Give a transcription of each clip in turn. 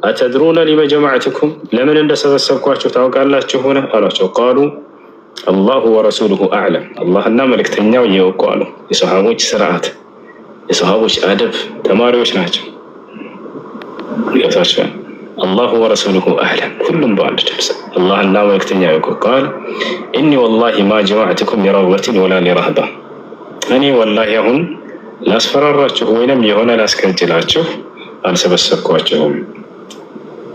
አተድሩነ ሊመ ጀመዕትኩም ለምን እንደሰበሰብኳችሁ ታውቃላችሁ ሆነ አሏቸው። ቃሉ አላሁ ወረሱሉሁ አዕለም አላህና መልእክተኛው እያወቁ አሉ። የሰሃቦች ስርዓት፣ የሰሃቦች አደብ ተማሪዎች ናቸው። ገብታችኋል? አላሁ ወረሱሉሁ አዕለም ሁሉም በአንድ ድምፅ አላህና መልእክተኛው ያውቁ። ቃል ኢኒ ወላሂ ማ ጀመዕትኩም ሊረግበትን ወላ ሊረህባ እኔ ወላሂ አሁን ላስፈራራችሁ ወይንም የሆነ ላስከጅላችሁ አልሰበሰብኳቸውም።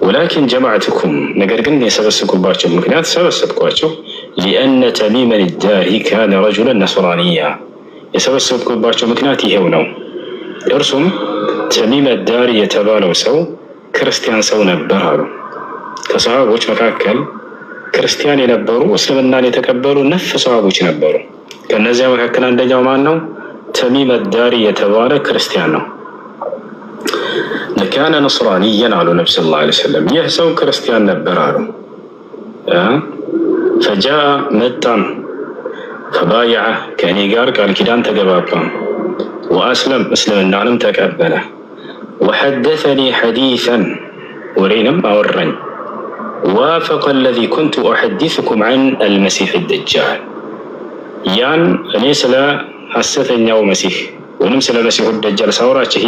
ወላኪን ጀመዕትኩም ነገር ግን የሰበሰብኩባቸው ምክንያት ሰበሰብኳቸው ሊአነ ተሚመን ዳሪ ካነ ረጁለን ነስራንያ የሰበሰብኩባቸው ምክንያት ይሄው ነው። እርሱም ተሚመ ዳሪ የተባለው ሰው ክርስቲያን ሰው ነበር አሉ። ከሰሃቦች መካከል ክርስቲያን የነበሩ እስልምናን የተቀበሉ ነፍ ሰሃቦች ነበሩ። ከነዚያ መካከል አንደኛው ማን ነው? ተሚመ ዳሪ የተባለ ክርስቲያን ነው። ካነ ነስራንያን አሉ ነቢ ሰለላሁ ዐለይሂ ወሰለም። ይህ ሰው ክርስቲያን ነበር አሉ። ፈጃአ መጣም ፈባየዐ ከእኔ ጋር ቃል ኪዳን ተገባባ። ወአስለም እስልምናንም ተቀበለ። ወሐደሰኒ ሐዲሰን ወሬንም አወራኝ። ዋፈቀ አለዚ ኩንቱ ኡሐዲሱኩም ዐን አልመሲሕ ደጃል ያን እኔ ስለ ሐሰተኛው መሲህ ወይም ስለ መሲሁ ደጃል ሳወራችሁ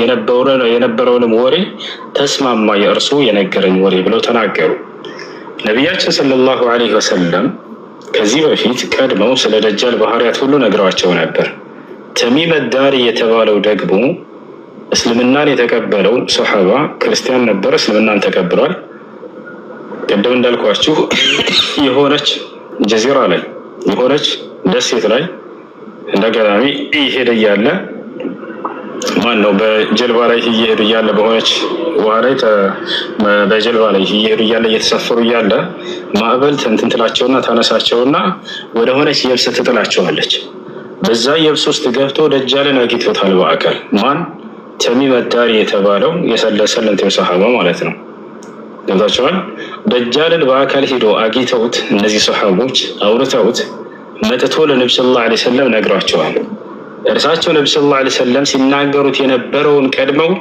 የነበረውንም ወሬ ተስማማ የእርሱ የነገረኝ ወሬ ብለው ተናገሩ። ነቢያችን ሰለላሁ ዐለይሂ ወሰለም ከዚህ በፊት ቀድመው ስለ ደጃል ባህሪያት ሁሉ ነግረዋቸው ነበር። ተሚመ ዳሪ የተባለው ደግሞ እስልምናን የተቀበለው ሶሐባ ክርስቲያን ነበር፣ እስልምናን ተቀብሏል። ቅድም እንዳልኳችሁ የሆነች ጀዚራ ላይ የሆነች ደሴት ላይ እንደገናሚ እየሄደ እያለ ማን ነው በጀልባ ላይ እየሄዱ እያለ በሆነች ውሃ ላይ በጀልባ ላይ እየሄዱ እያለ እየተሳፈሩ እያለ ማዕበል እንትን ትላቸውና ታነሳቸውና ወደ ሆነች የብስ ትጥላቸዋለች። በዛ የብስ ውስጥ ገብቶ ደጃልን አግኝቶታል በአካል። ማን? ተሚመ ዳሪ የተባለው የሰለንቴው ሰሃባ ማለት ነው። ገብታችኋል? ደጃልን በአካል ሄዶ አግኝተውት እነዚህ ሰሃቦች አውርተውት መጥቶ ለነብዩ ሰለላሁ ዐለይሂ ወሰለም ነግሯቸዋል። እርሳቸው ነብዩ ሰለላሁ ዐለይሂ ወሰለም ሲናገሩት የነበረውን ቀድመው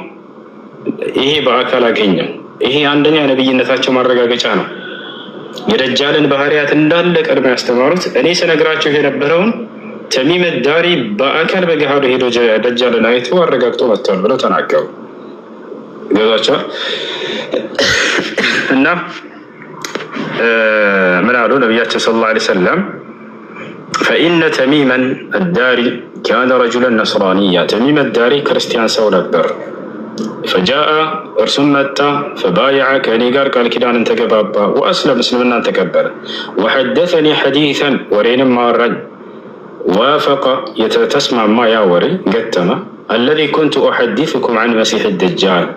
ይሄ በአካል አገኘው። ይሄ አንደኛ የነብይነታቸው ማረጋገጫ ነው። የደጃልን ባህሪያት እንዳለ ቀድመው ያስተማሩት እኔ ስነግራቸው የነበረውን ተሚመ ዳሪ በአካል በገሃዱ ሄዶ ደጃልን አይቶ አረጋግጦ መጥቷል ብለው ተናገሩ። ገዛቸው እና ምን አሉ ነብያችን ሰለላሁ ዐለይሂ ወሰለም ፈኢነ ተሚመን አዳሪ ካነ ረጁለን ነስራንያ ተሚመ ዳሪ ክርስቲያን ሰው ነበር። ፈጃአ እርሱም መጣ። ፈባየዐ ከእኔ ጋር ቃል ኪዳንን ተገባባ። ወአስለም እስልምናን ተቀበለ። ወሐደሰኒ ሐዲሰን ወሬንም አወራኝ። ዋፈቀ የተስማማ ያ ወሬ ገጠመ አለዚ ኩንቱ ኡሐዲሱኩም ዐን መሲሕ ደጃል